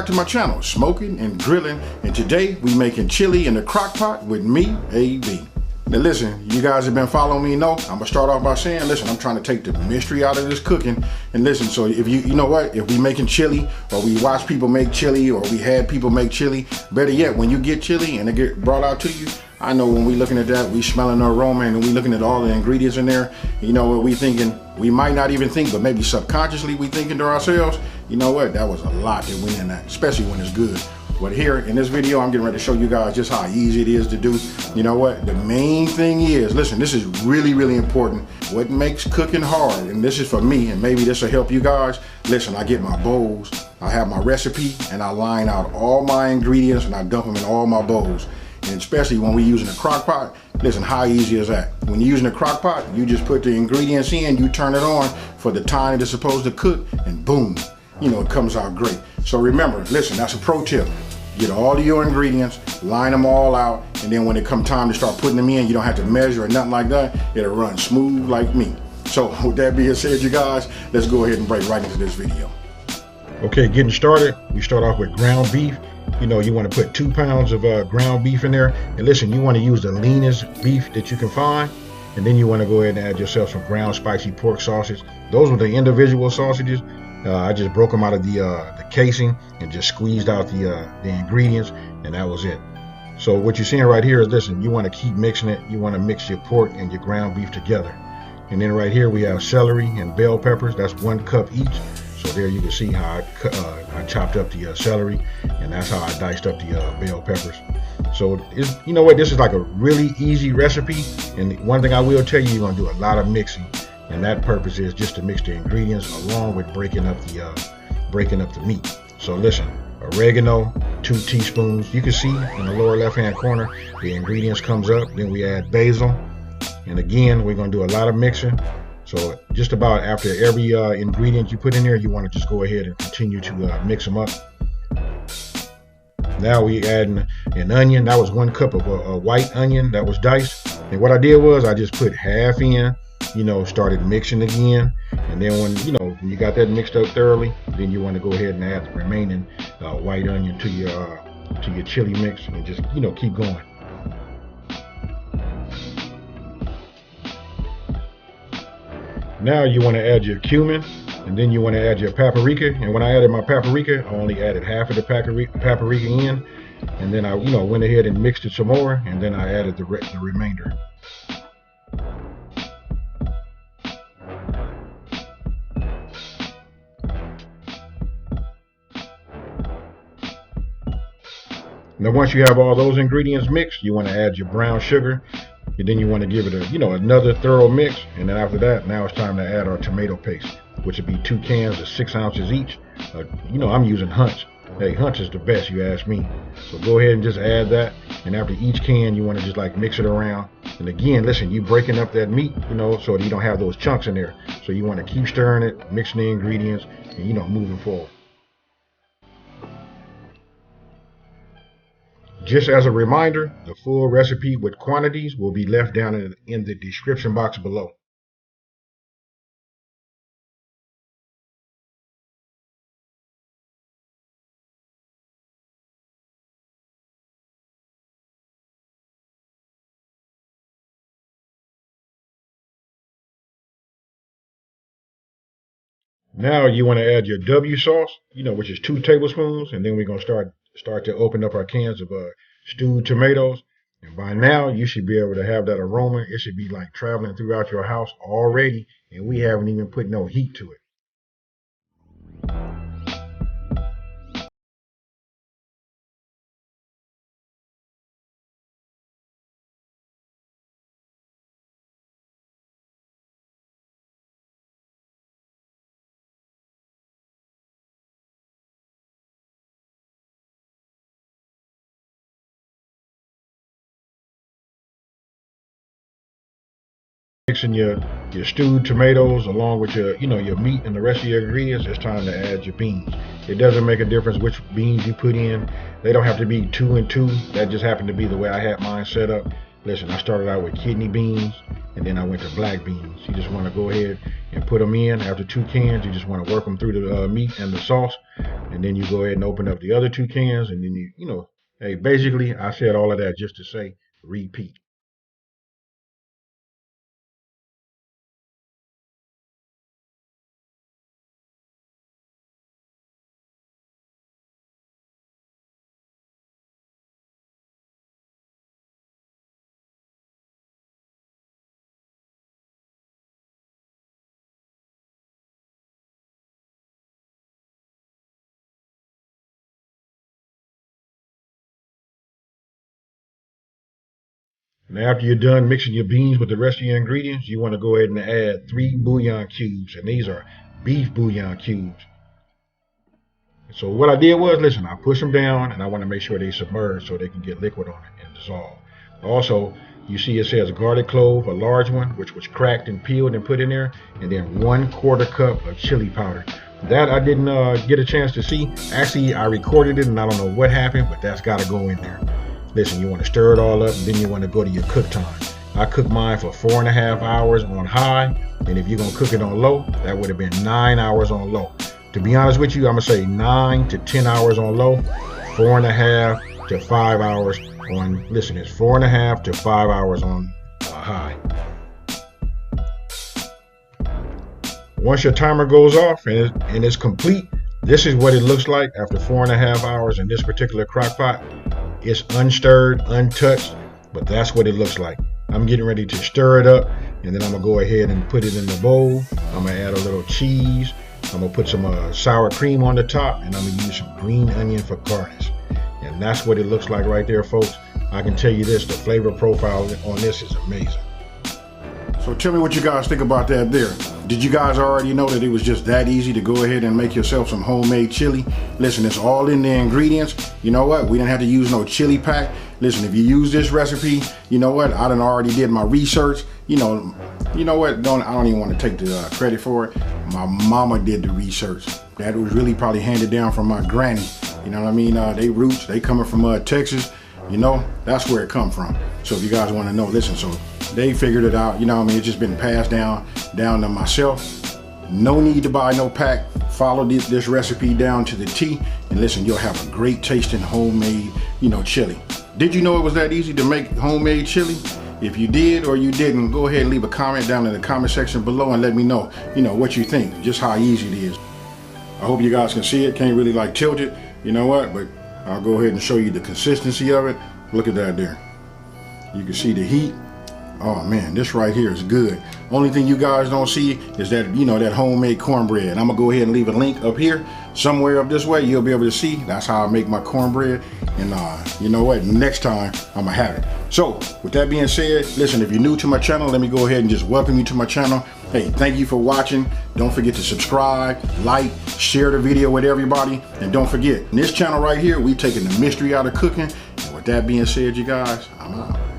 back to my channel, Smoking and Grilling, and today we making chili in the crock pot with me, AB. Now listen, you guys have been following me, know, I'm gonna start off by saying, listen, I'm trying to take the mystery out of this cooking. And listen, so if you know what, if we making chili, or we watch people make chili, or we had people make chili, better yet, when you get chili and it get brought out to you, I know when we looking at that, we smelling the aroma and we looking at all the ingredients in there, you know what we thinking, we might not even think, but maybe subconsciously we thinking to ourselves, you know what, that was a lot that went in that, especially when it's good. But here in this video, I'm getting ready to show you guys just how easy it is to do. You know what, the main thing is, listen, this is really, really important. What makes cooking hard, and this is for me, and maybe this will help you guys. Listen, I get my bowls, I have my recipe, and I line out all my ingredients and I dump them in all my bowls. And especially when we're using a crock pot, listen, how easy is that? When you're using a crock pot, you just put the ingredients in, you turn it on for the time it's supposed to cook, and boom, you know, it comes out great. So remember, listen, that's a pro tip. Get all of your ingredients, line them all out, and then when it comes time to start putting them in, you don't have to measure or nothing like that. It'll run smooth like me. So with that being said, you guys, let's go ahead and break right into this video. Okay, getting started, we start off with ground beef. You know, you want to put 2 pounds of ground beef in there. And listen, you want to use the leanest beef that you can find. And then you want to go ahead and add yourself some ground spicy pork sausage. Those were the individual sausages. I just broke them out of the casing and just squeezed out the ingredients, and that was it. So what you're seeing right here is, listen, you want to keep mixing it. You want to mix your pork and your ground beef together. And then right here we have celery and bell peppers. That's 1 cup each. So there you can see how I chopped up the celery, and that's how I diced up the bell peppers. So you know what, this is like a really easy recipe. And one thing I will tell you, you're gonna do a lot of mixing. And that purpose is just to mix the ingredients along with breaking up the meat. So listen, oregano, 2 teaspoons. You can see in the lower left-hand corner, the ingredients comes up. Then we add basil. And again, we're gonna do a lot of mixing. So just about after every ingredient you put in there, you want to just go ahead and continue to mix them up. Now we adding an onion. That was 1 cup of a white onion that was diced. And what I did was I just put half in, you know, started mixing again. And then when you got that mixed up thoroughly, then you want to go ahead and add the remaining white onion to your chili mix, and just, you know, keep going. Now you want to add your cumin, and then you want to add your paprika. And when I added my paprika, I only added half of the paprika in, and then I went ahead and mixed it some more, and then I added the remainder. Now once you have all those ingredients mixed, you want to add your brown sugar. And then you want to give it another thorough mix. And then after that, now it's time to add our tomato paste, which would be 2 cans of 6 ounces each. I'm using Hunt's. Hey, Hunt's is the best, you ask me. So go ahead and just add that. And after each can, you want to just like mix it around. And again, listen, you breaking up that meat, so that you don't have those chunks in there. So you want to keep stirring it, mixing the ingredients, and moving forward. Just as a reminder, the full recipe with quantities will be left down in the description box below. Now you want to add your W sauce, which is 2 tablespoons, and then we're going to start to open up our cans of stewed tomatoes. And by now you should be able to have that aroma. It should be like traveling throughout your house already, and we haven't even put no heat to it. Mixing your stewed tomatoes along with your meat and the rest of your ingredients, it's time to add your beans. It doesn't make a difference which beans you put in. They don't have to be 2 and 2. That just happened to be the way I had mine set up. Listen, I started out with kidney beans, and then I went to black beans. You just want to go ahead and put them in after 2 cans. You just want to work them through the meat and the sauce. and then you go ahead and open up the other 2 cans, and then hey, basically I said all of that just to say repeat. And after you're done mixing your beans with the rest of your ingredients, you want to go ahead and add 3 bouillon cubes, and these are beef bouillon cubes. So what I did was, listen, I push them down, and I want to make sure they submerge so they can get liquid on it and dissolve. Also, you see it says garlic clove, a large one, which was cracked and peeled and put in there, and then 1/4 cup of chili powder. That I didn't get a chance to see. Actually, I recorded it, and I don't know what happened, but that's got to go in there. Listen, you want to stir it all up, and then you want to go to your cook time. I cooked mine for 4.5 hours on high, and if you're going to cook it on low, that would have been 9 hours on low. To be honest with you, I'm going to say 9 to 10 hours on low, 4.5 to 5 hours on, listen, it's 4.5 to 5 hours on high. Once your timer goes off and it's complete, this is what it looks like after 4.5 hours in this particular crock pot. It's unstirred, untouched, but that's what it looks like. I'm getting ready to stir it up, and then I'm gonna go ahead and put it in the bowl. I'm gonna add a little cheese. I'm gonna put some sour cream on the top, and I'm gonna use some green onion for garnish. And that's what it looks like right there, folks. I can tell you this, the flavor profile on this is amazing. So tell me what you guys think about that there. Did you guys already know that it was just that easy to go ahead and make yourself some homemade chili? Listen, it's all in the ingredients. You know what? We didn't have to use no chili pack. Listen, if you use this recipe, you know what? I done already did my research. You know what? I don't even want to take the credit for it. My mama did the research. That was really probably handed down from my granny. You know what I mean? They roots, they coming from Texas. You know, that's where it come from. So if you guys want to know, listen, so they figured it out. You know what I mean? It's just been passed down to myself. No need to buy no pack. Follow this recipe down to the T, and listen, you'll have a great tasting homemade, chili. Did you know it was that easy to make homemade chili? If you did or you didn't, go ahead and leave a comment down in the comment section below and let me know, what you think, just how easy it is. I hope you guys can see it. Can't really like tilt it, you know what, but I'll go ahead and show you the consistency of it. Look at that there. You can see the heat. Oh man, this right here is good. Only thing you guys don't see is that, that homemade cornbread. I'm gonna go ahead and leave a link up here somewhere up this way. You'll be able to see. That's how I make my cornbread. And you know what? Next time I'm gonna have it. So with that being said, listen, if you're new to my channel, let me go ahead and just welcome you to my channel. Hey, thank you for watching. Don't forget to subscribe, like, share the video with everybody. And don't forget, in this channel right here, we taking the mystery out of cooking. And with that being said, you guys, I'm out.